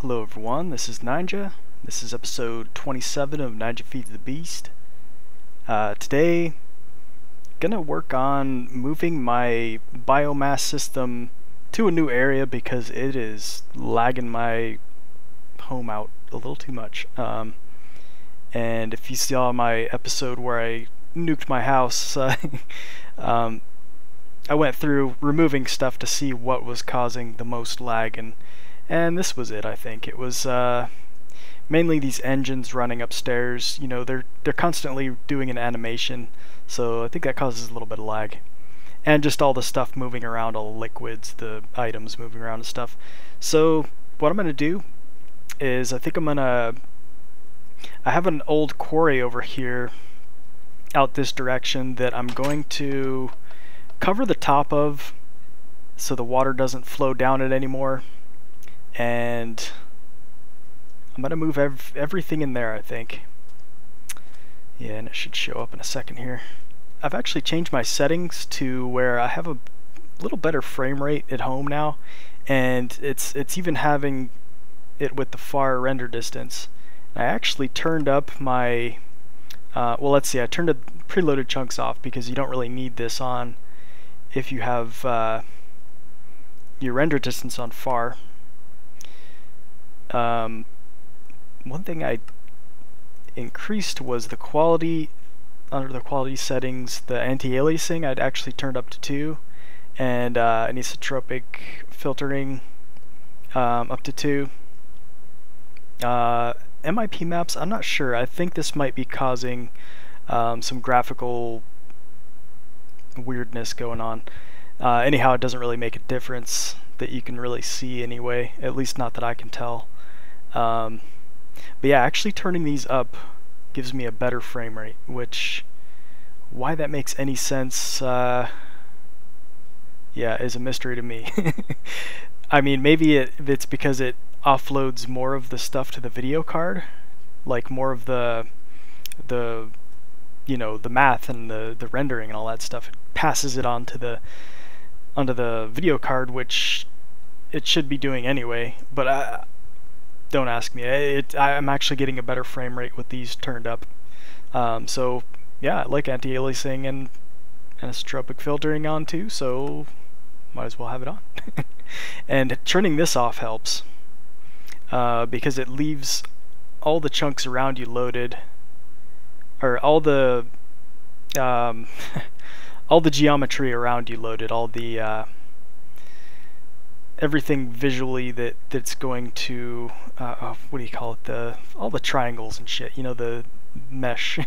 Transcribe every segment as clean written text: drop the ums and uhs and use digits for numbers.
Hello everyone, this is Ninja. This is episode 27 of Ninja Feeds the Beast. Today, gonna work on moving my biomass system to a new area because it is lagging my home out a little too much. And if you saw my episode where I nuked my house, I went through removing stuff to see what was causing the most lag, and this was it. I think it was mainly these engines running upstairs. You know, they're constantly doing an animation, so I think that causes a little bit of lag. And just all the stuff moving around, all the liquids, the items moving around and stuff. So what I'm gonna do is I have an old quarry over here out this direction that I'm going to cover the top of so the water doesn't flow down it anymore. And I'm gonna move everything in there, I think. Yeah, and it should show up in a second here. I've actually changed my settings to where I have a little better frame rate at home now, and it's even having it with the far render distance. I actually turned up my well, let's see, I turned the preloaded chunks off because you don't really need this on if you have your render distance on far. One thing I increased was the quality. Under the quality settings, the anti-aliasing I'd actually turned up to 2, and anisotropic filtering up to 2. MIP maps, I'm not sure. I think this might be causing some graphical weirdness going on. Anyhow, it doesn't really make a difference that you can really see anyway, at least not that I can tell. But yeah, actually turning these up gives me a better frame rate, which, why that makes any sense, yeah, is a mystery to me. I mean, maybe it's because it offloads more of the stuff to the video card, like more of the you know, the math and the rendering and all that stuff. It passes it onto the video card, which it should be doing anyway, but don't ask me. I'm actually getting a better frame rate with these turned up. So yeah, I like anti-aliasing and anisotropic filtering on too, so might as well have it on. And turning this off helps because it leaves all the chunks around you loaded, or all the all the geometry around you loaded, all the everything visually that's going to what do you call it, all the triangles and shit, you know, the mesh.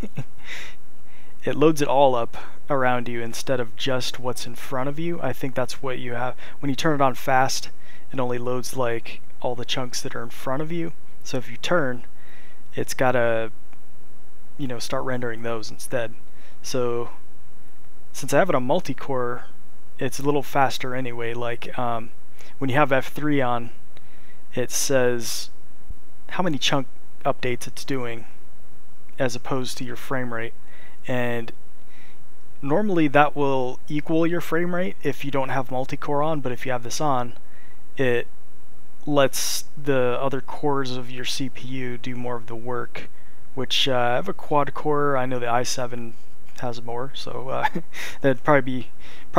It loads it all up around you instead of just what's in front of you. I think that's what you have when you turn it on fast. It only loads like all the chunks that are in front of you, so if you turn, it's gotta, you know, start rendering those instead. So since I have it on multi-core, it's a little faster anyway. Like when you have F3 on, it says how many chunk updates it's doing as opposed to your frame rate, and normally that will equal your frame rate if you don't have multi-core on, but if you have this on, it lets the other cores of your CPU do more of the work, which I have a quad core. I know the i7 has more, so that'd probably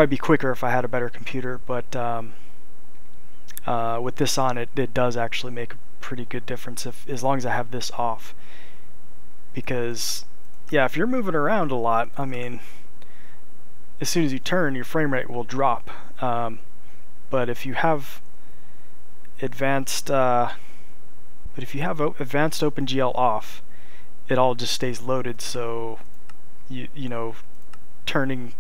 be quicker if I had a better computer, but with this on, it does actually make a pretty good difference as long as I have this off. Because yeah, if you're moving around a lot, I mean, as soon as you turn, your frame rate will drop. But if you have advanced OpenGL off, it all just stays loaded, so you know, turning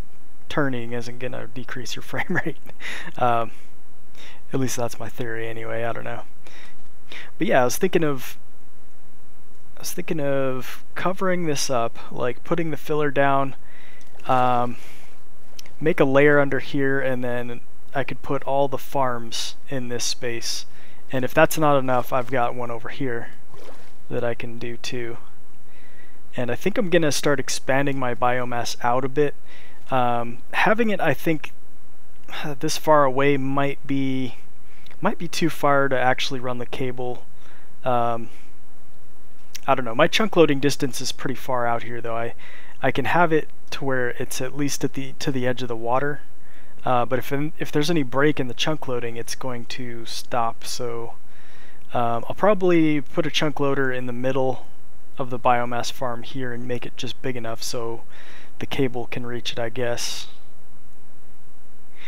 isn't gonna decrease your frame rate. At least that's my theory anyway. I don't know. But yeah, I was thinking of covering this up, like putting the filler down, make a layer under here, and then I could put all the farms in this space. And if that's not enough, I've got one over here that I can do too. And I think I'm gonna start expanding my biomass out a bit. Having it, I think, this far away might be too far to actually run the cable I don't know. My chunk loading distance is pretty far out here, though. I can have it to where it's at least at to the edge of the water. But if there's any break in the chunk loading, it's going to stop. So I'll probably put a chunk loader in the middle of the biomass farm here and make it just big enough so the cable can reach it, I guess.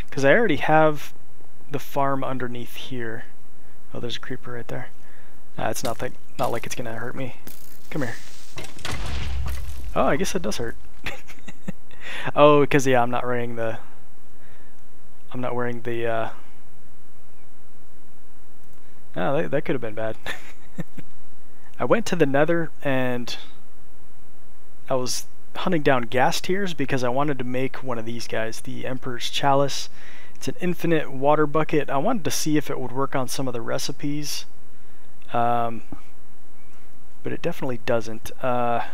Because I already have the farm underneath here. Oh, there's a creeper right there. It's not like it's gonna hurt me. Come here. Oh, I guess it does hurt. Oh, because yeah, I'm not wearing the. Oh, that could have been bad. I went to the Nether and I was hunting down gas tiers because I wanted to make one of these guys, the Emperor's Chalice. It's an infinite water bucket. I wanted to see if it would work on some of the recipes, but it definitely doesn't. Not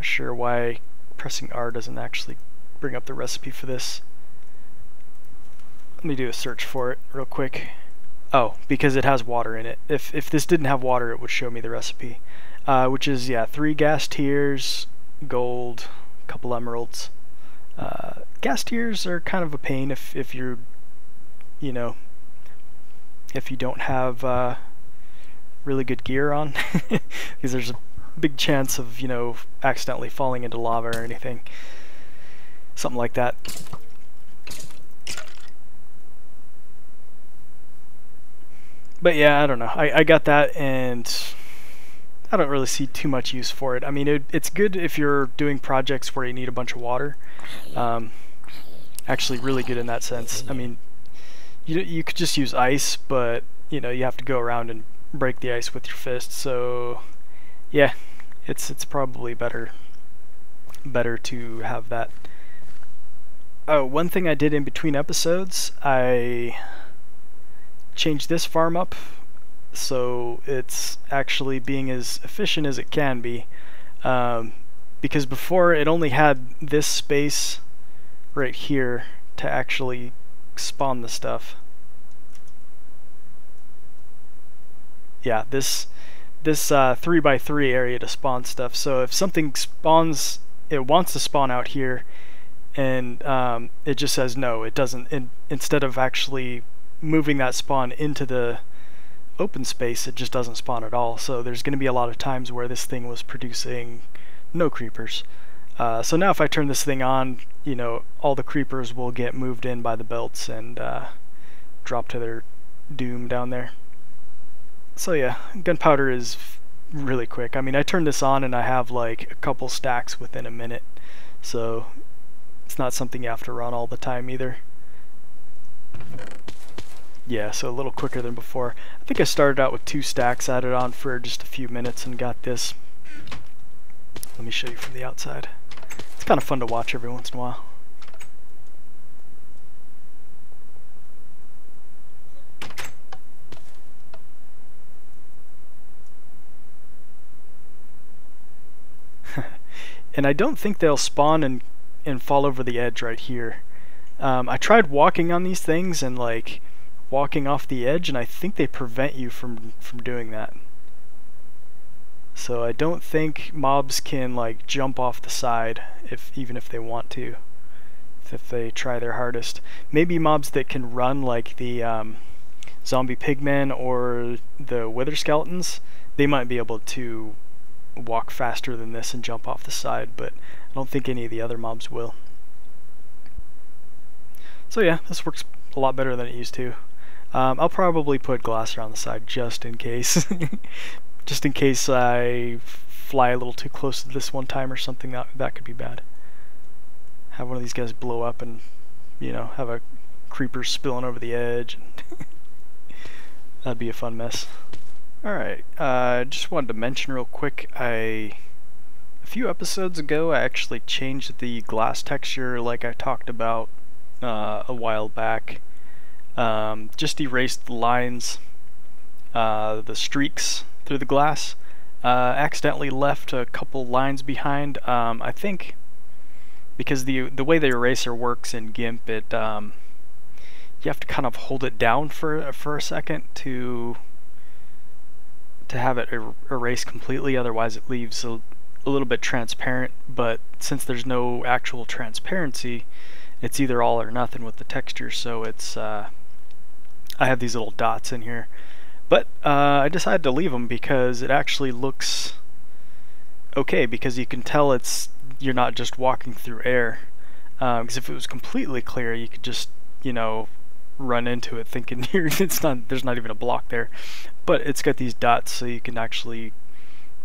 sure why pressing R doesn't actually bring up the recipe for this. Let me do a search for it real quick. Oh, because it has water in it. If this didn't have water, it would show me the recipe, which is, yeah, 3 gas tiers, gold, a couple emeralds. Gas tiers are kind of a pain if you're, you know, if you don't have really good gear on, because there's a big chance of, you know, accidentally falling into lava or anything, something like that. But yeah, I don't know. I got that, and I don't really see too much use for it. I mean, it's good if you're doing projects where you need a bunch of water. Actually, really good in that sense. I mean, you could just use ice, but you know you have to go around and break the ice with your fist. So yeah, it's probably better to have that. Oh, one thing I did in between episodes, I changed this farm up so it's actually being as efficient as it can be, because before it only had this space right here to actually spawn the stuff. Yeah, this 3x3 area to spawn stuff. So if something spawns, it wants to spawn out here, and it just says no, it doesn't. Instead of actually moving that spawn into the open space, it just doesn't spawn at all. So there's going to be a lot of times where this thing was producing no creepers. So now if I turn this thing on, you know, all the creepers will get moved in by the belts and drop to their doom down there. So yeah, gunpowder is really quick. I mean, I turned this on and I have like a couple stacks within a minute, so it's not something you have to run all the time either. Yeah, so a little quicker than before. I think I started out with 2 stacks, added on for just a few minutes, and got this. Let me show you from the outside. It's kind of fun to watch every once in a while. And I don't think they'll spawn and fall over the edge right here. I tried walking on these things and like walking off the edge, and I think they prevent you from doing that. So I don't think mobs can like jump off the side even if they want to, if they try their hardest. Maybe mobs that can run, like the zombie pigmen or the wither skeletons, they might be able to walk faster than this and jump off the side, but I don't think any of the other mobs will. So yeah, this works a lot better than it used to. I'll probably put glass around the side just in case. Just in case I fly a little too close to this one time or something, that could be bad. Have one of these guys blow up and, you know, have a creeper spilling over the edge. That'd be a fun mess. Alright, just wanted to mention real quick, a few episodes ago I actually changed the glass texture like I talked about a while back. Just erased the lines, the streaks through the glass. Accidentally left a couple lines behind. I think because the way the eraser works in GIMP, it you have to kind of hold it down for a second to to have it erase completely, otherwise it leaves a little bit transparent, but since there's no actual transparency, it's either all or nothing with the texture, so it's I have these little dots in here. But I decided to leave them because it actually looks okay, because you can tell you're not just walking through air. Because if it was completely clear, you could just, you know, run into it thinking there's not even a block there. But it's got these dots, so you can actually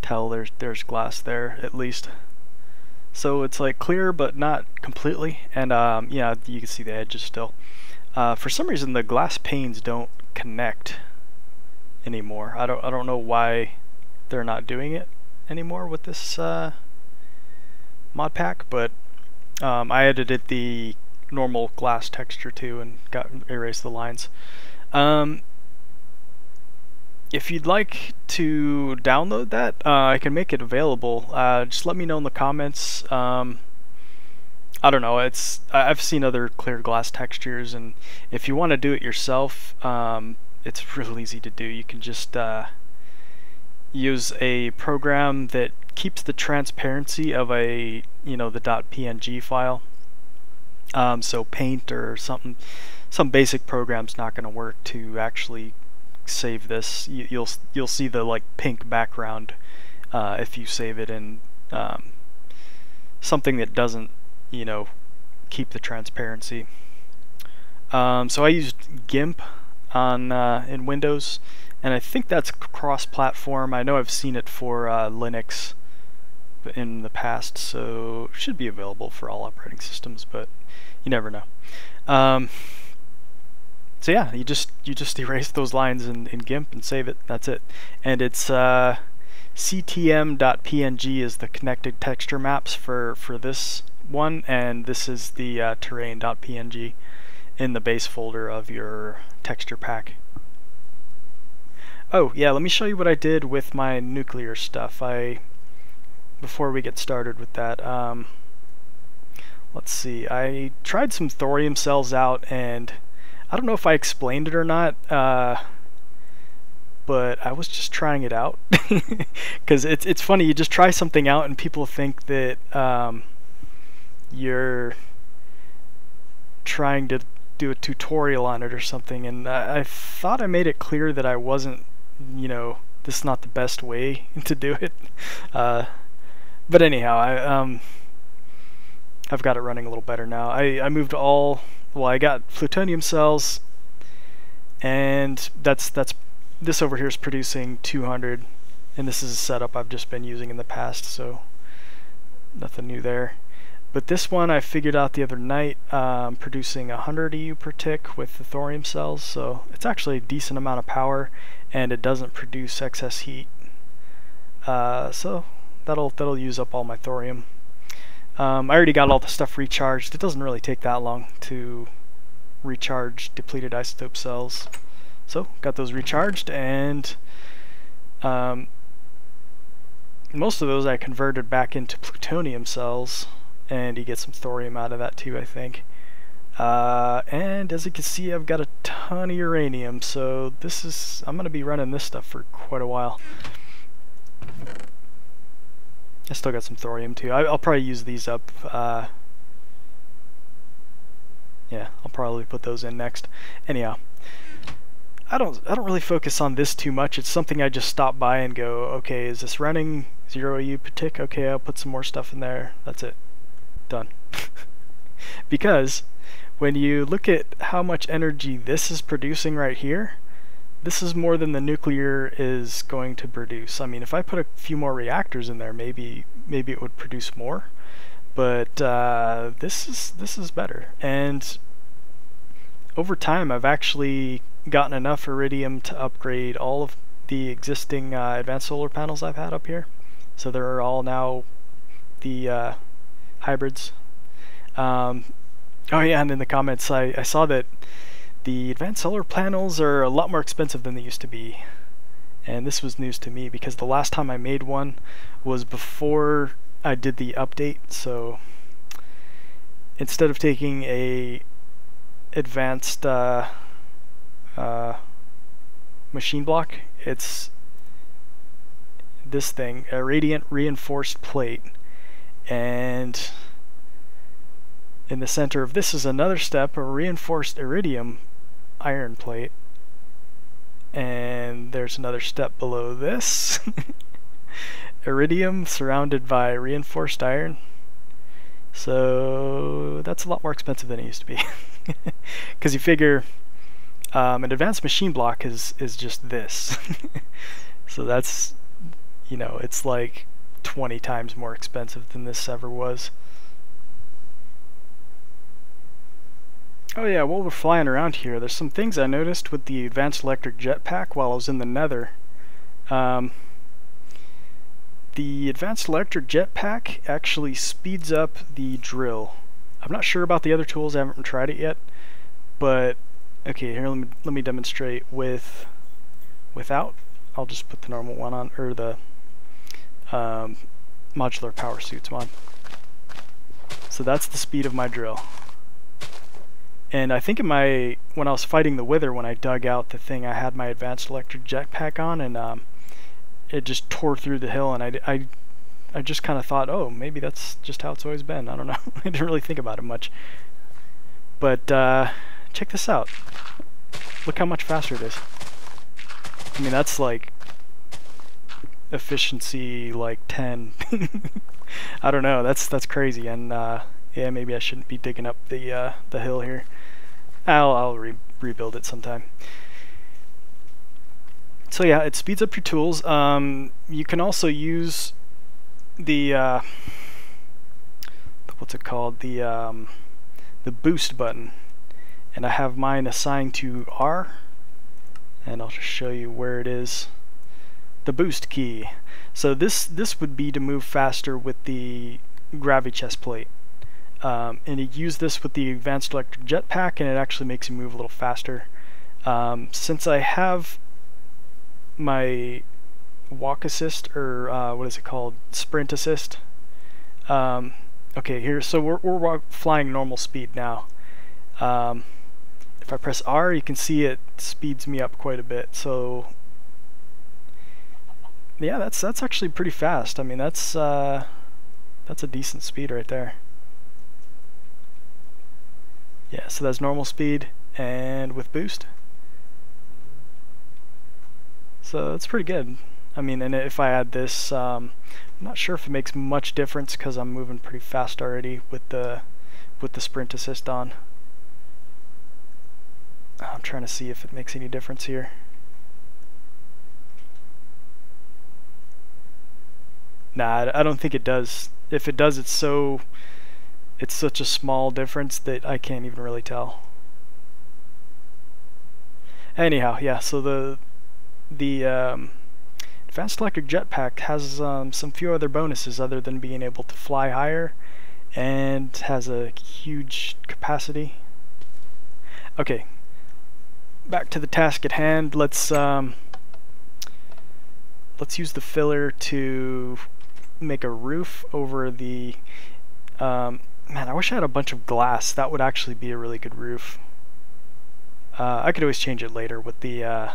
tell there's glass there at least. So it's like clear but not completely, and yeah, you can see the edges still. For some reason the glass panes don't connect anymore. I don't know why they're not doing it anymore with this mod pack, but I edited the normal glass texture too and erased the lines. If you'd like to download that, I can make it available. Just let me know in the comments. I don't know, I've seen other clear glass textures, and if you want to do it yourself, it's real easy to do. You can just use a program that keeps the transparency of the .png file. So Paint or some basic program's not going to work to actually save this. You'll see the like pink background if you save it in something that doesn't, you know, keep the transparency. So I used GIMP on in Windows, and I think that's cross-platform. I know I've seen it for Linux in the past, so it should be available for all operating systems, but you never know. So yeah, you just erase those lines in GIMP and save it. That's it. And it's ctm.png is the connected texture maps for this one, and this is the terrain.png in the base folder of your texture pack. Oh yeah, let me show you what I did with my nuclear stuff. Before we get started with that, let's see. I tried some thorium cells out, and I don't know if I explained it or not, but I was just trying it out. Because it's funny, you just try something out and people think that you're trying to do a tutorial on it or something, and I thought I made it clear that I wasn't, you know, this is not the best way to do it. But anyhow, I've got it running a little better now. I moved well, I got plutonium cells, and this over here is producing 200, and this is a setup I've just been using in the past, so nothing new there. But this one I figured out the other night, producing 100 EU per tick with the thorium cells, so it's actually a decent amount of power, and it doesn't produce excess heat. So that'll use up all my thorium. I already got all the stuff recharged. It doesn't really take that long to recharge depleted isotope cells. So got those recharged, and most of those I converted back into plutonium cells, and you get some thorium out of that too, I think. And as you can see, I've got a ton of uranium, so I'm going to be running this stuff for quite a while. I still got some thorium too. I'll probably use these up. Yeah, I'll probably put those in next. Anyhow, I don't really focus on this too much. It's something I just stop by and go, okay, is this running 0 EU per tick? Okay, I'll put some more stuff in there. That's it. Done. Because when you look at how much energy this is producing right here, this is more than the nuclear is going to produce. I mean, if I put a few more reactors in there, maybe it would produce more. But this is better. And over time, I've actually gotten enough iridium to upgrade all of the existing advanced solar panels I've had up here. So they're all now the hybrids. Oh yeah, and in the comments, I saw that the advanced solar panels are a lot more expensive than they used to be, and this was news to me because the last time I made one was before I did the update. So instead of taking a advanced machine block, it's this thing, a radiant reinforced plate, and in the center of this is another step, a reinforced iridium iron plate, and there's another step below this. Iridium surrounded by reinforced iron. So that's a lot more expensive than it used to be. Because you figure an advanced machine block is just this. So that's, you know, it's like 20 times more expensive than this ever was. Oh yeah, while we're flying around here, there's some things I noticed with the advanced electric jetpack while I was in the Nether. The advanced electric jetpack actually speeds up the drill. I'm not sure about the other tools, I haven't tried it yet, but okay, here let me demonstrate without. I'll just put the normal one on, or the modular power suits on. So that's the speed of my drill. And I think when I was fighting the Wither, when I dug out the thing, I had my advanced electric jetpack on, and it just tore through the hill, and I just kind of thought, oh, maybe that's just how it's always been. I don't know. I didn't really think about it much. But check this out. Look how much faster it is. I mean, that's like efficiency like 10. I don't know. That's crazy. And yeah, maybe I shouldn't be digging up the hill here. I'll rebuild it sometime. So yeah, it speeds up your tools. You can also use the what's it called? The boost button, and I have mine assigned to R, and I'll just show you where it is. The boost key. So this would be to move faster with the gravity chest plate. And you use this with the advanced electric jetpack, and it actually makes you move a little faster. Since I have my walk assist, or what is it called, sprint assist. Okay, here, so we're flying normal speed now. If I press R, you can see it speeds me up quite a bit. So yeah, that's actually pretty fast. I mean, that's a decent speed right there. Yeah, so that's normal speed and with boost. So that's pretty good. I mean, and if I add this, I'm not sure if it makes much difference because I'm moving pretty fast already with the sprint assist on. I'm trying to see if it makes any difference here. Nah, I don't think it does. If it does, it's such a small difference that I can't even really tell. Anyhow, yeah, so the advanced electric jetpack has some few other bonuses other than being able to fly higher, and has a huge capacity. Okay, back to the task at hand. Let's use the filler to make a roof over the man, I wish I had a bunch of glass. That would actually be a really good roof. I could always change it later with the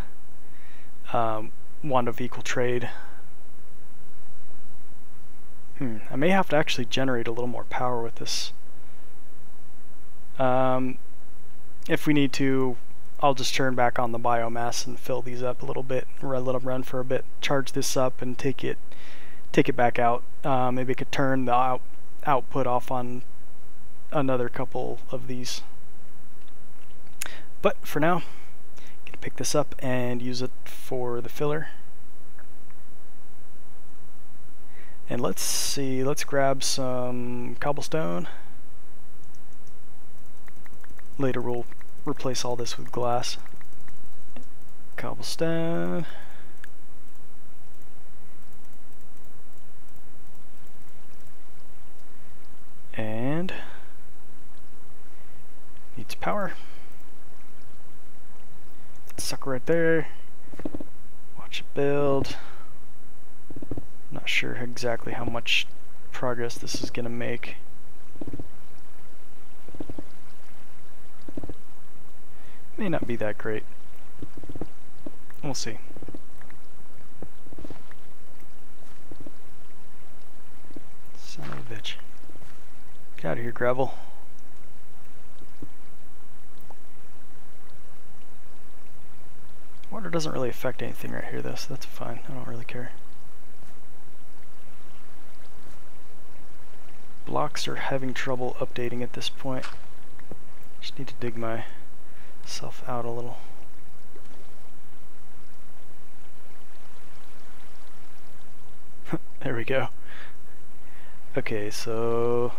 wand of equal trade. I may have to actually generate a little more power with this. If we need to, I'll just turn back on the biomass and fill these up a little bit, let them run for a bit, charge this up and take it back out. Maybe I could turn the output off on another couple of these. But for now, I'm gonna pick this up and use it for the filler. And let's see, let's grab some cobblestone. Later we'll replace all this with glass. Cobblestone. And needs power. Sucker right there. Watch it build. Not sure exactly how much progress this is gonna make. May not be that great. We'll see. Get out of here, gravel. Water doesn't really affect anything right here though, so that's fine. I don't really care. Blocks are having trouble updating at this point. Just need to dig myself out a little. There we go. Okay, so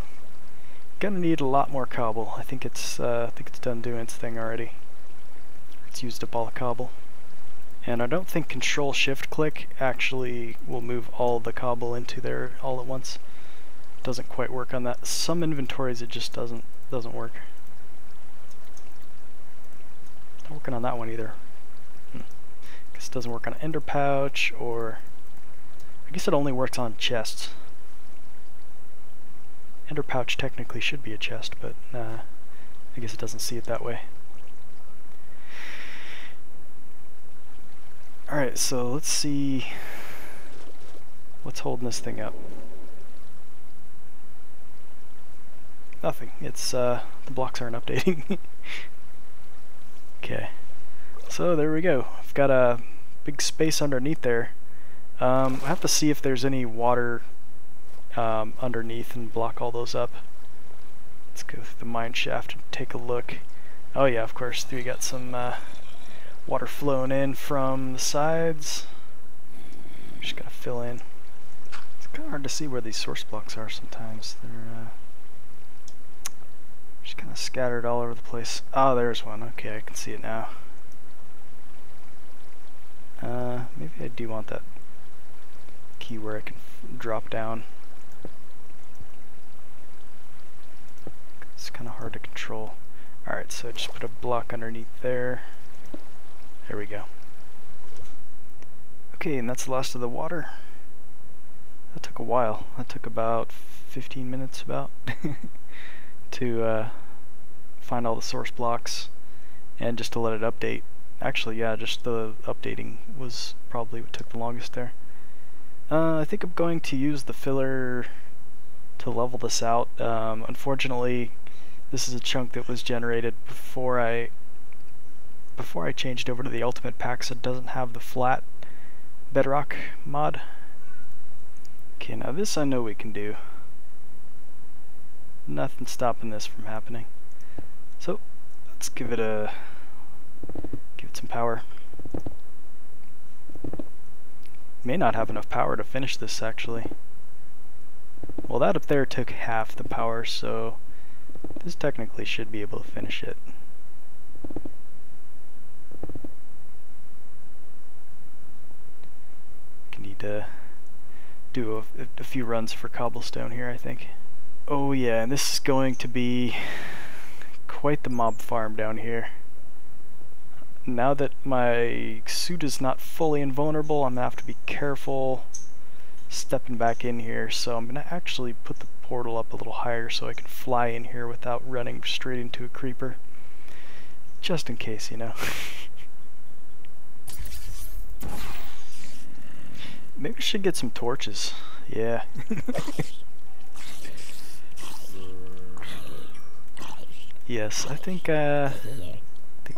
gonna need a lot more cobble. I think it's done doing its thing already. It's used up all the cobble. And I don't think Control Shift click actually will move all the cobble into there all at once. Doesn't quite work on that. Some inventories it just doesn't work. Not working on that one either. Guess it doesn't work on an ender pouch, or I guess it only works on chests. Ender pouch technically should be a chest, but I guess it doesn't see it that way. Alright, so let's see what's holding this thing up. Nothing. It's the blocks aren't updating. Okay. So there we go. I've got a big space underneath there. I have to see if there's any water underneath and block all those up. Let's go through the mine shaft and take a look. Oh yeah, of course. We got some water flowing in from the sides. Just gotta fill in. It's kind of hard to see where these source blocks are sometimes. They're just kind of scattered all over the place. Oh, there's one. Okay, I can see it now. Maybe I do want that key where I can drop down. It's kind of hard to control. Alright, so just put a block underneath there. There we go. Okay, and that's the last of the water. That took a while. That took about 15 minutes about to find all the source blocks and just to let it update. Actually, yeah, just the updating was probably what took the longest there. I think I'm going to use the filler to level this out. Unfortunately, this is a chunk that was generated before I changed over to the Ultimate Pack, so it doesn't have the flat bedrock mod. Okay, now this I know we can do. Nothing stopping this from happening. So let's give it some power. May not have enough power to finish this actually. Well, that up there took half the power, so this technically should be able to finish it. Need to do a few runs for cobblestone here, I think. Oh yeah, and this is going to be quite the mob farm down here. Now that my suit is not fully invulnerable, I'm gonna have to be careful stepping back in here, so I'm gonna actually put the portal up a little higher so I can fly in here without running straight into a creeper. Just in case, you know. Maybe I should get some torches. Yeah. Yes, I think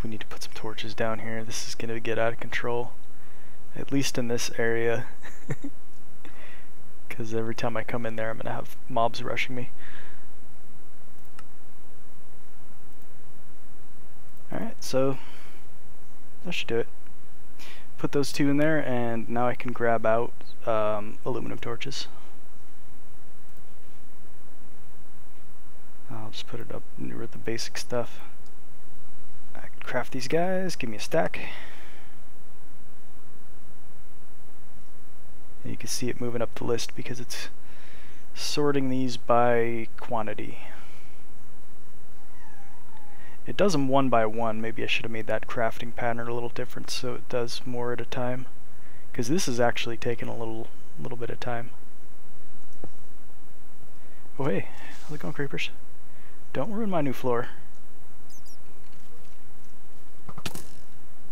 we need to put some torches down here. This is gonna get out of control, at least in this area. Because every time I come in there, I'm gonna have mobs rushing me. All right, so that should do it. Put those two in there, and now I can grab out aluminum torches. I'll just put it up with the basic stuff. I can craft these guys, give me a stack. And you can see it moving up the list because it's sorting these by quantity. It does them one by one. Maybe I should have made that crafting pattern a little different so it does more at a time. Because this is actually taking a little bit of time. Oh hey, how's it going, creepers? Don't ruin my new floor.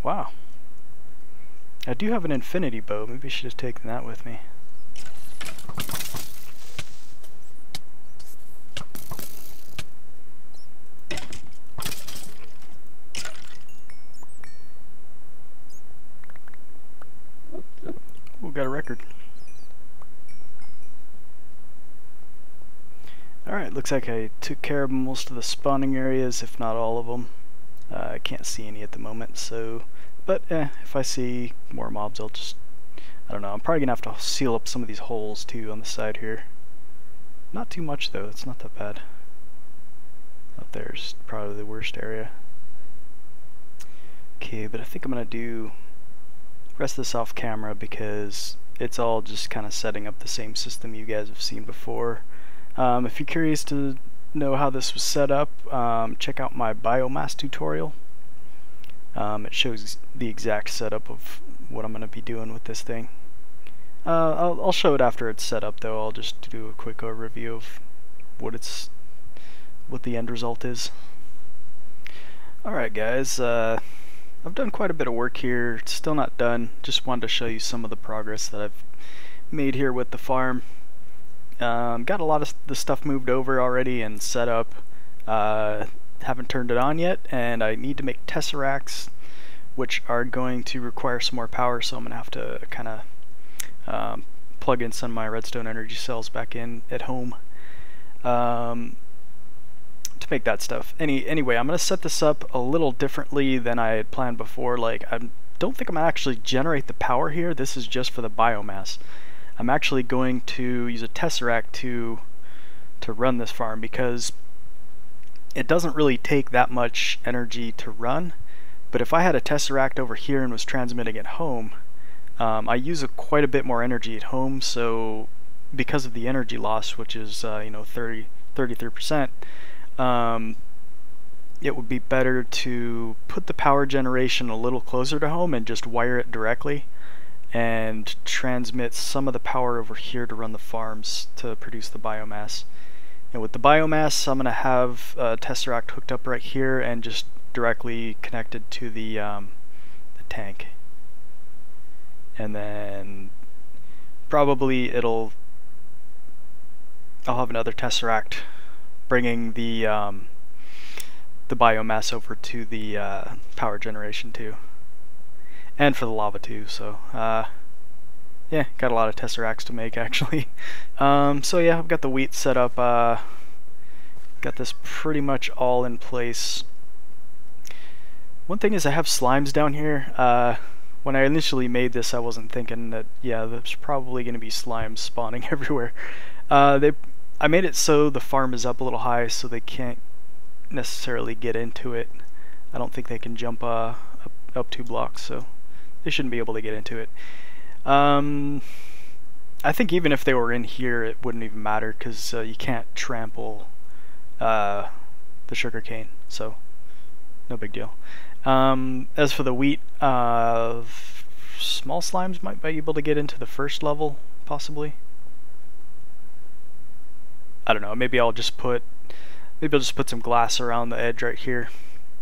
Wow. I do have an infinity bow. Maybe I should have taken that with me. got a record. Alright, looks like I took care of most of the spawning areas, if not all of them. I can't see any at the moment, so... But, if I see more mobs, I'll just... I don't know, I'm probably gonna have to seal up some of these holes, too, on the side here. Not too much, though, it's not that bad. Up there's probably the worst area. Okay, but I think I'm gonna do the rest of this off camera because it's all just kind of setting up the same system you guys have seen before. If you're curious to know how this was set up, check out my biomass tutorial. It shows the exact setup of what I'm going to be doing with this thing. I'll show it after it's set up, though. I'll just do a quick overview of what the end result is. Alright guys, I've done quite a bit of work here. It's still not done. Just wanted to show you some of the progress that I've made here with the farm. Got a lot of the stuff moved over already and set up. Haven't turned it on yet, and I need to make tesseracts, which are going to require some more power, so I'm going to have to kind of plug in some of my redstone energy cells back in at home to make that stuff. Anyway, I'm going to set this up a little differently than I had planned before. Like, I don't think I'm going to actually generate the power here. This is just for the biomass. I'm actually going to use a tesseract to run this farm because it doesn't really take that much energy to run. But if I had a tesseract over here and was transmitting at home, I use quite a bit more energy at home. So because of the energy loss, which is 33%, it would be better to put the power generation a little closer to home and just wire it directly and transmit some of the power over here to run the farms to produce the biomass. And with the biomass, I'm going to have a tesseract hooked up right here and just directly connected to the tank. And then probably I'll have another tesseract bringing the biomass over to the power generation too. And for the lava too, so yeah, got a lot of tesseracts to make actually. So yeah, I've got the wheat set up, got this pretty much all in place. One thing is I have slimes down here. When I initially made this, I wasn't thinking that, yeah, there's probably going to be slimes spawning everywhere. I made it so the farm is up a little high so they can't necessarily get into it. I don't think they can jump up 2 blocks, so they shouldn't be able to get into it. I think even if they were in here, it wouldn't even matter because you can't trample the sugarcane, so no big deal. As for the wheat, small slimes might be able to get into the first level, possibly. I don't know. Maybe I'll just put some glass around the edge right here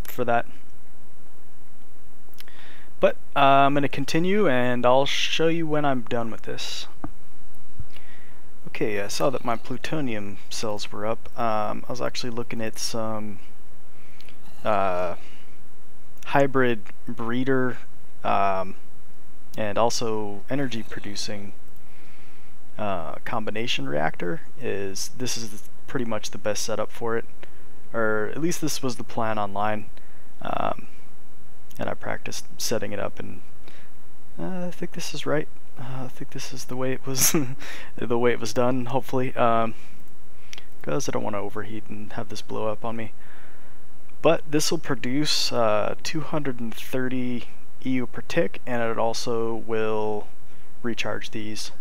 for that. But I'm going to continue and I'll show you when I'm done with this. Okay, I saw that my plutonium cells were up. I was actually looking at some hybrid breeder and also energy producing combination reactor. This is pretty much the best setup for it, or at least this was the plan online. And I practiced setting it up, and I think this is right. I think this is the way it was the way it was done, hopefully, because I don't want to overheat and have this blow up on me. But this will produce 230 EU per tick, and it also will recharge these,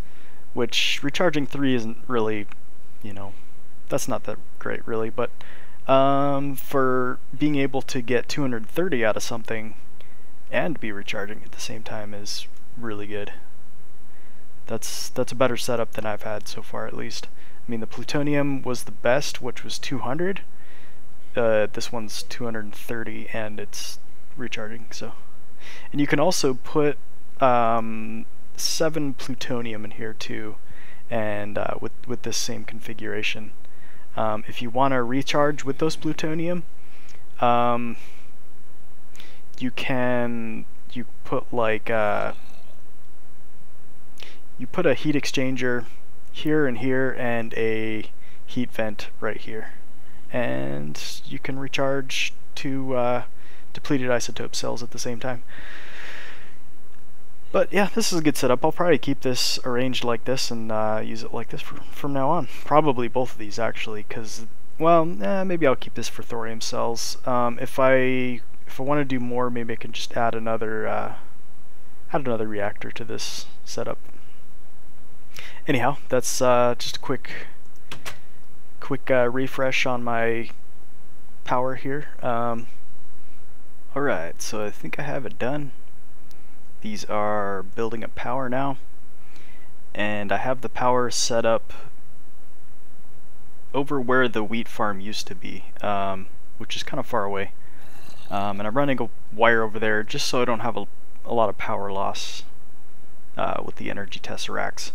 which recharging 3 isn't really, that's not that great really, but for being able to get 230 out of something and be recharging at the same time is really good. That's a better setup than I've had so far, at least. I mean, the plutonium was the best, which was 200. This one's 230 and it's recharging, so. And you can also put 7 plutonium in here too, and with this same configuration. If you want to recharge with those plutonium, you put like you put a heat exchanger here and here and a heat vent right here, and you can recharge two depleted isotope cells at the same time. But yeah, this is a good setup. I'll probably keep this arranged like this and use it like this from now on. Probably both of these actually, because, well, maybe I'll keep this for thorium cells. If I want to do more, maybe I can just add another reactor to this setup. Anyhow, that's just a quick refresh on my power here. Alright, so I think I have it done. These are building up power now, and I have the power set up over where the wheat farm used to be, which is kind of far away. And I'm running a wire over there just so I don't have a lot of power loss with the energy tesseracts.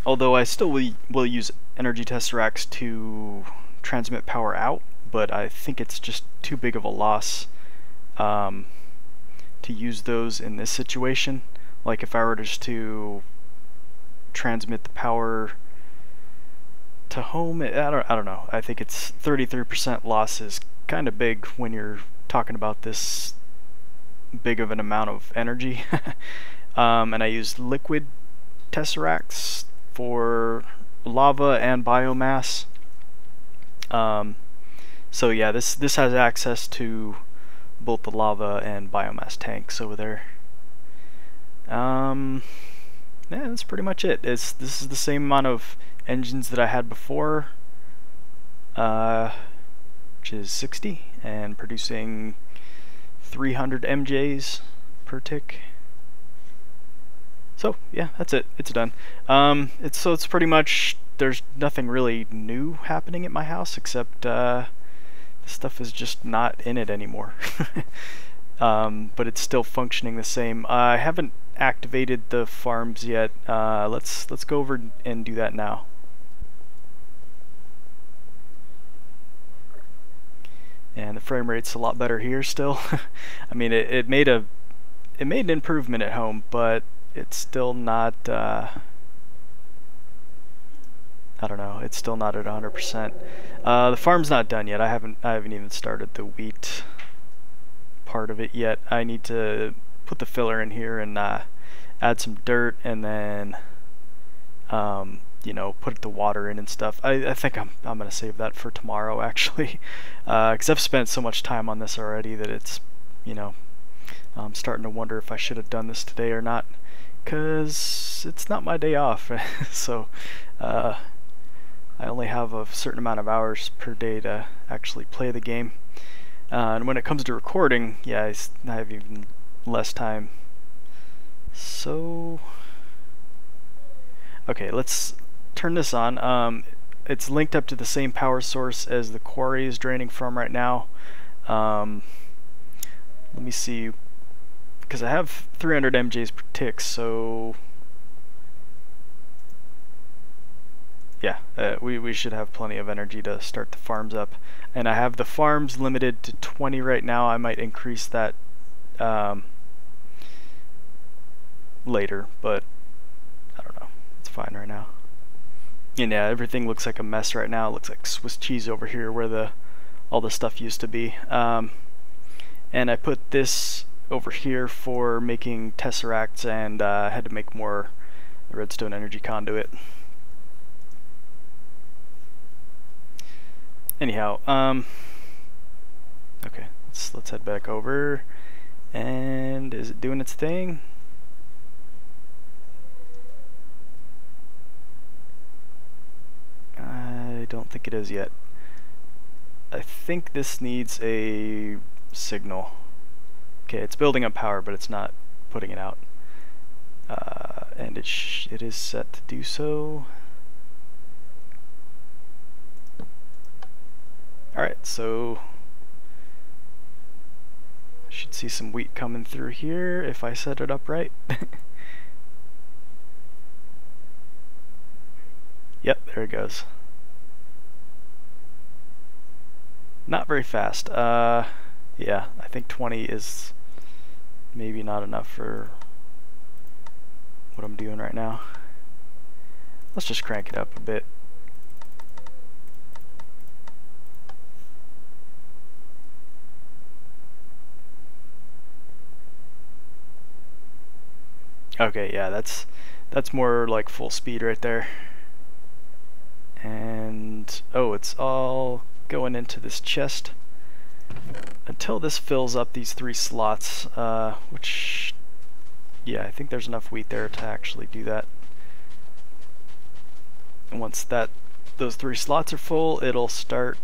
Although I still will use energy tesseracts to transmit power out, but I think it's just too big of a loss to use those in this situation. Like if I were just to transmit the power to home, I don't know. I think it's 33% loss is kind of big when you're talking about this big of an amount of energy. And I use liquid tesseracts for lava and biomass. So yeah, this has access to both the lava and biomass tanks over there. Yeah, that's pretty much it. This is the same amount of engines that I had before, which is 60, and producing 300 MJs per tick. So yeah, that's it. It's done. It's pretty much, there's nothing really new happening at my house except this stuff is just not in it anymore. But it's still functioning the same. I haven't activated the farms yet. Let's go over and do that now. And the frame rate's a lot better here still. I mean, it made an improvement at home, but it's still not. I don't know. It's still not at 100%. The farm's not done yet. I haven't even started the wheat part of it yet. I need to put the filler in here and add some dirt, and then you know, put the water in and stuff. I think I'm gonna save that for tomorrow actually, because I've spent so much time on this already that it's, you know, I'm starting to wonder if I should have done this today or not, because it's not my day off. So I only have a certain amount of hours per day to actually play the game, and when it comes to recording, yeah, I have even less time. So okay, let's turn this on. It's linked up to the same power source as the quarry is draining from right now. Let me see, because I have 300 MJs per tick, so yeah, we should have plenty of energy to start the farms up. And I have the farms limited to 20 right now. I might increase that later, but I don't know. It's fine right now. And yeah, everything looks like a mess right now. It looks like Swiss cheese over here where all the stuff used to be. And I put this over here for making tesseracts, and I had to make more redstone energy conduit. Anyhow, okay, let's head back over. And is it doing its thing? I don't think it is yet. I think this needs a signal. Okay, it's building up power, but it's not putting it out. And it is set to do so. Alright, so I should see some wheat coming through here if I set it up right. Yep, there it goes. Not very fast. Yeah, I think 20 is maybe not enough for... what I'm doing right now. Let's just crank it up a bit. Okay, yeah, that's more like full speed right there. And oh, it's all going into this chest until this fills up these 3 slots, which, yeah, I think there's enough wheat there to actually do that. And once those 3 slots are full, it'll start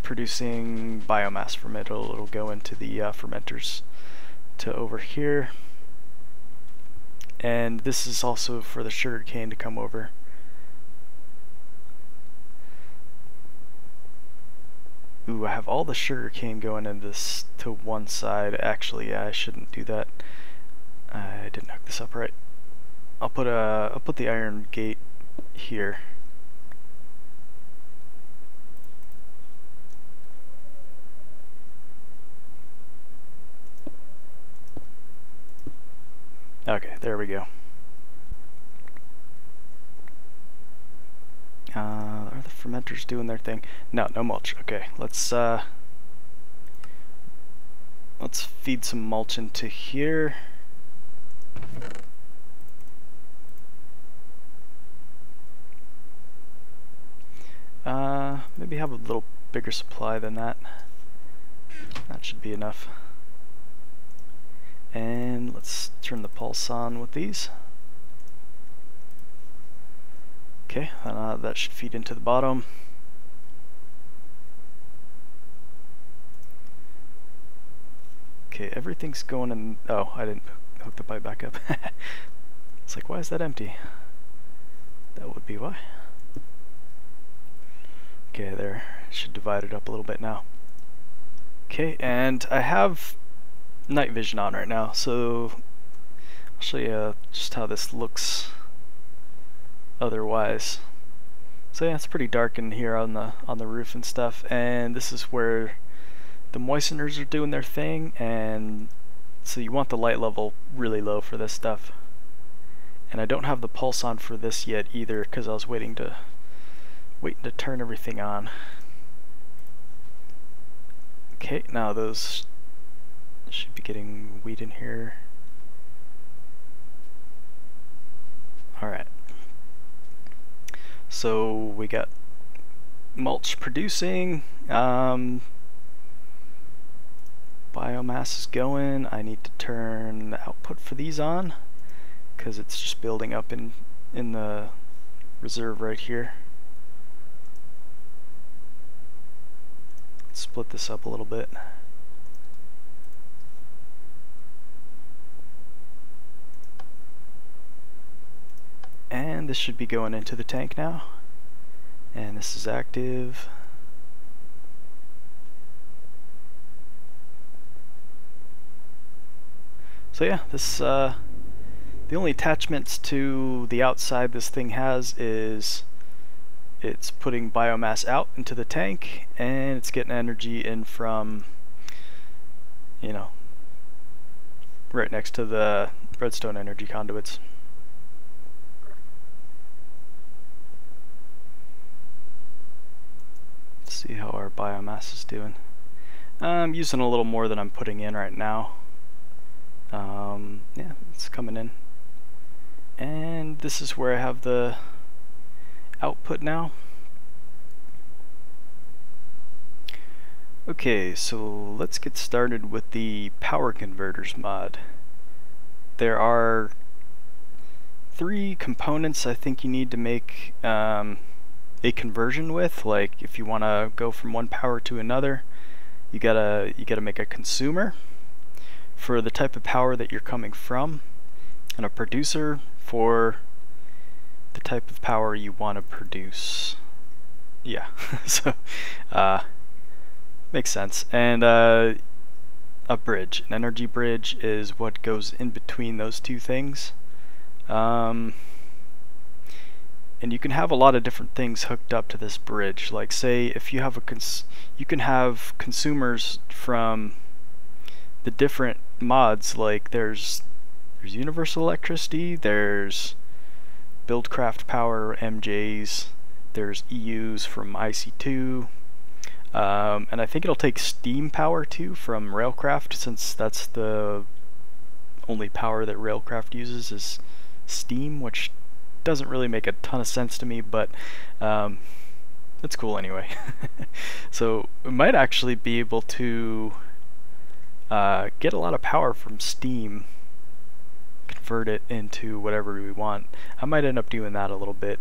producing biomass from it. It'll go into the fermenters to over here. And this is also for the sugar cane to come over. Ooh, I have all the sugar cane going in this to one side. Actually, yeah, I shouldn't do that. I didn't hook this up right. I'll put the iron gate here. Okay, there we go. Are the fermenters doing their thing? No, no mulch. Okay, let's feed some mulch into here. Maybe have a little bigger supply than that. That should be enough. And let's turn the pulse on with these. Okay, that should feed into the bottom. Okay, everything's going in. Oh, I didn't hook the pipe back up. It's like, why is that empty? That would be why. Okay, there. Should divide it up a little bit now. Okay, and I have night vision on right now, so I'll show you just how this looks otherwise. So yeah, it's pretty dark in here on the roof and stuff, and this is where the moisteners are doing their thing, and so you want the light level really low for this stuff. And I don't have the pulse on for this yet either, because I was waiting to turn everything on. Okay, now those should be getting wheat in here. Alright. So we got mulch producing, biomass is going. I need to turn the output for these on because it's just building up in the reserve right here. Let's split this up a little bit. And this should be going into the tank now. And this is active. So yeah, this the only attachments to the outside this thing has is it's putting biomass out into the tank, and it's getting energy in from, you know, right next to the redstone energy conduits. Let's see how our biomass is doing. I'm using a little more than I'm putting in right now. Yeah, it's coming in. And this is where I have the output now. Okay, so let's get started with the power converters mod. There are 3 components I think you need to make a conversion with. Like if you want to go from one power to another, you gotta make a consumer for the type of power that you're coming from, and a producer for the type of power you want to produce. Yeah, so makes sense. And a bridge, an energy bridge, is what goes in between those two things. And you can have a lot of different things hooked up to this bridge. Like say if you have you can have consumers from the different mods. Like there's There's universal electricity, there's Buildcraft power MJs, there's EUs from IC2, and I think it'll take steam power too from Railcraft, since that's the only power that Railcraft uses is steam, which doesn't really make a ton of sense to me, but it's cool anyway. So we might actually be able to get a lot of power from steam, convert it into whatever we want. I might end up doing that a little bit.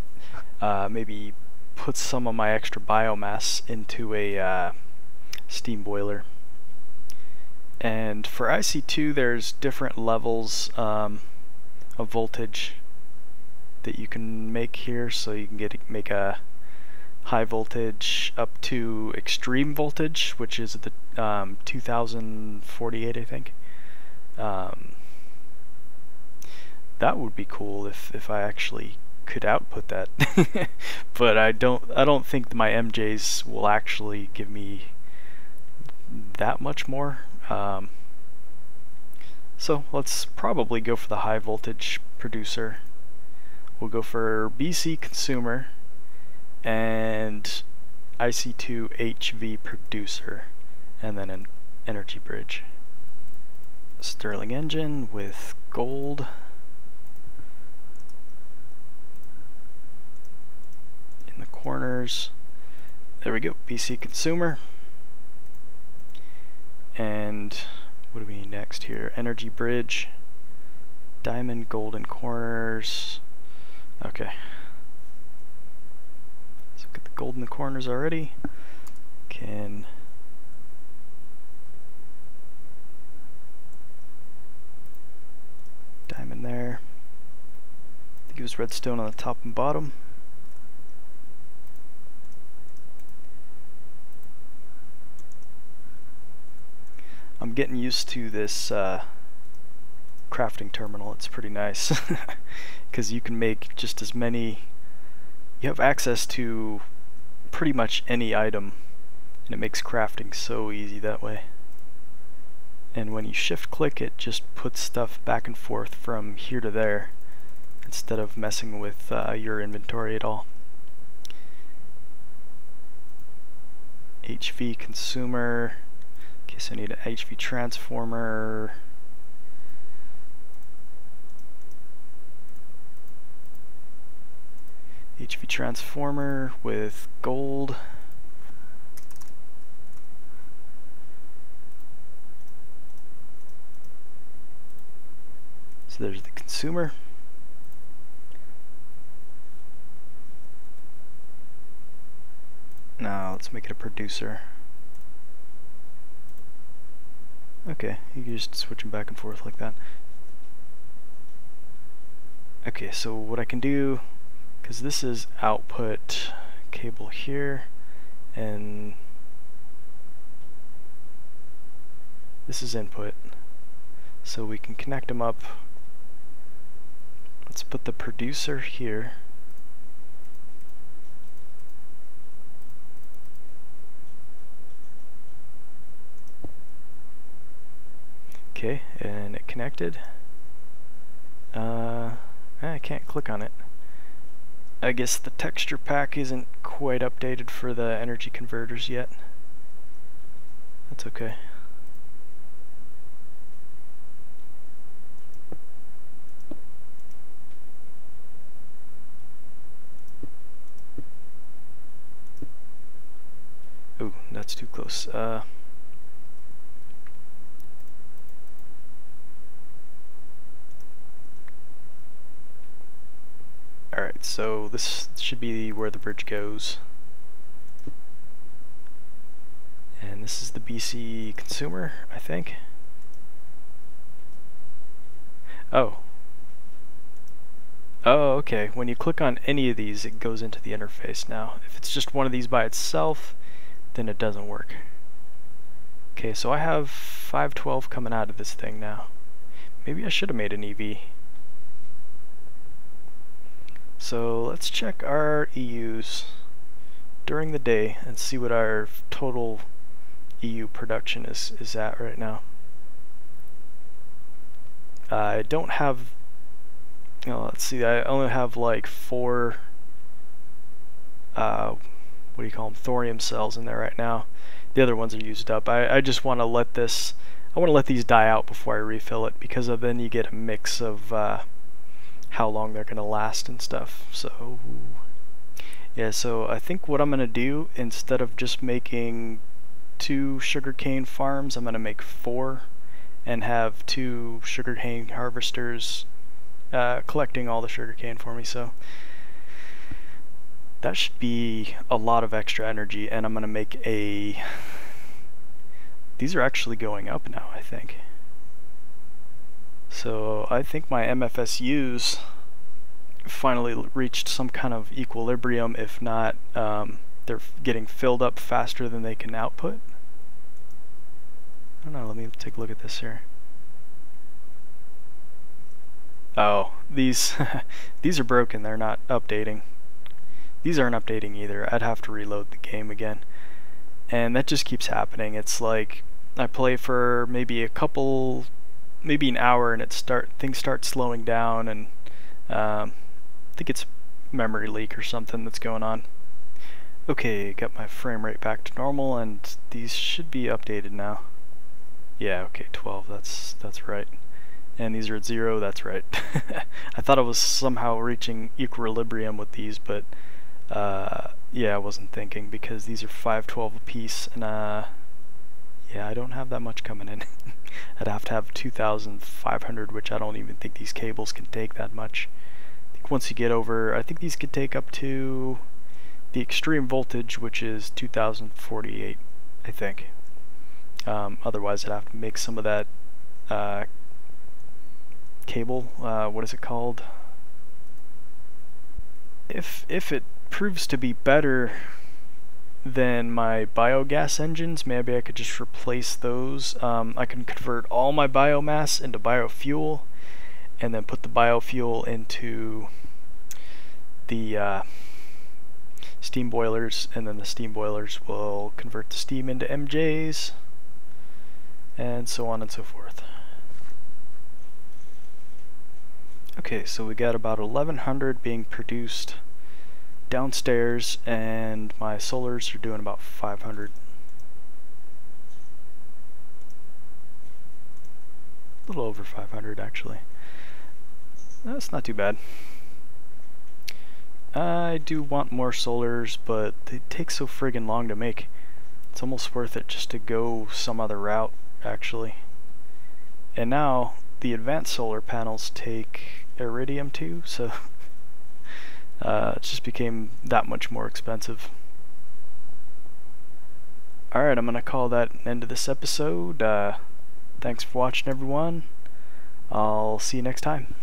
Maybe put some of my extra biomass into a steam boiler. And for IC2 there's different levels of voltage that you can make here, so you can make a high voltage up to extreme voltage, which is the 2048, I think. That would be cool if I actually could output that. But I don't think my MJs will actually give me that much more. So let's probably go for the high voltage producer. We'll go for BC consumer and IC2 HV producer, and then an energy bridge. Stirling engine with gold. In the corners. There we go, BC consumer. And what do we need next here? Energy bridge. Diamond golden corners. Okay. Let's get the gold in the corners already. Can diamond there. I think it was redstone on the top and bottom. I'm getting used to this crafting terminal. It's pretty nice because you can make just as many. You have access to pretty much any item, and it makes crafting so easy that way. And when you shift click, it just puts stuff back and forth from here to there instead of messing with your inventory at all. HV consumer. Okay, so I need an HV transformer. HV transformer with gold. So there's the consumer. Now let's make it a producer. Okay, you can just switch them back and forth like that. Okay, so what I can do, because this is output cable here, and this is input, so we can connect them up. Let's put the producer here. Okay, and it connected. I can't click on it. I guess the texture pack isn't quite updated for the energy converters yet. That's okay. Oh, that's too close. Alright, so this should be where the bridge goes. And this is the BC consumer, I think. Oh. Oh, okay. When you click on any of these, it goes into the interface now. If it's just one of these by itself, then it doesn't work. Okay, so I have 512 coming out of this thing now. Maybe I should have made an EV. So let's check our EUs during the day and see what our total EU production is at right now. I don't have, let's see, I only have like 4, what do you call them, thorium cells in there right now. The other ones are used up. I just want to let this, I want to let these die out before I refill it, because then you get a mix of how long they're going to last and stuff. So yeah, so I think what I'm going to do, instead of just making 2 sugarcane farms, I'm going to make 4 and have 2 sugarcane harvesters collecting all the sugarcane for me. So that should be a lot of extra energy, and I'm going to make a... These are actually going up now, I think. So I think my MFSUs finally reached some kind of equilibrium. If not, they're getting filled up faster than they can output. I don't know, let me take a look at this here. Oh, these these are broken, they're not updating. These aren't updating either. I'd have to reload the game again. And that just keeps happening. It's like I play for maybe maybe an hour, and things start slowing down, and I think it's memory leak or something that's going on. Okay, got my frame rate back to normal, and these should be updated now. Yeah, okay, 12, that's right. And these are at 0, that's right. I thought I was somehow reaching equilibrium with these, but yeah, I wasn't thinking, because these are 512 apiece, and yeah, I don't have that much coming in. I'd have to have 2,500, which I don't even think these cables can take that much. I think once you get over, I think these could take up to the extreme voltage, which is 2,048, I think. Otherwise, I'd have to make some of that cable. What is it called? If it proves to be better than my biogas engines, maybe I could just replace those. I can convert all my biomass into biofuel, and then put the biofuel into the steam boilers, and then the steam boilers will convert the steam into MJs, and so on and so forth. Okay, so we got about 1,100 being produced downstairs, and my solars are doing about 500. A little over 500 actually. That's not too bad. I do want more solars, but they take so friggin' long to make. It's almost worth it just to go some other route, actually. And now the advanced solar panels take iridium too, so it just became that much more expensive. Alright, I'm gonna call that an end of this episode. Thanks for watching, everyone. I'll see you next time.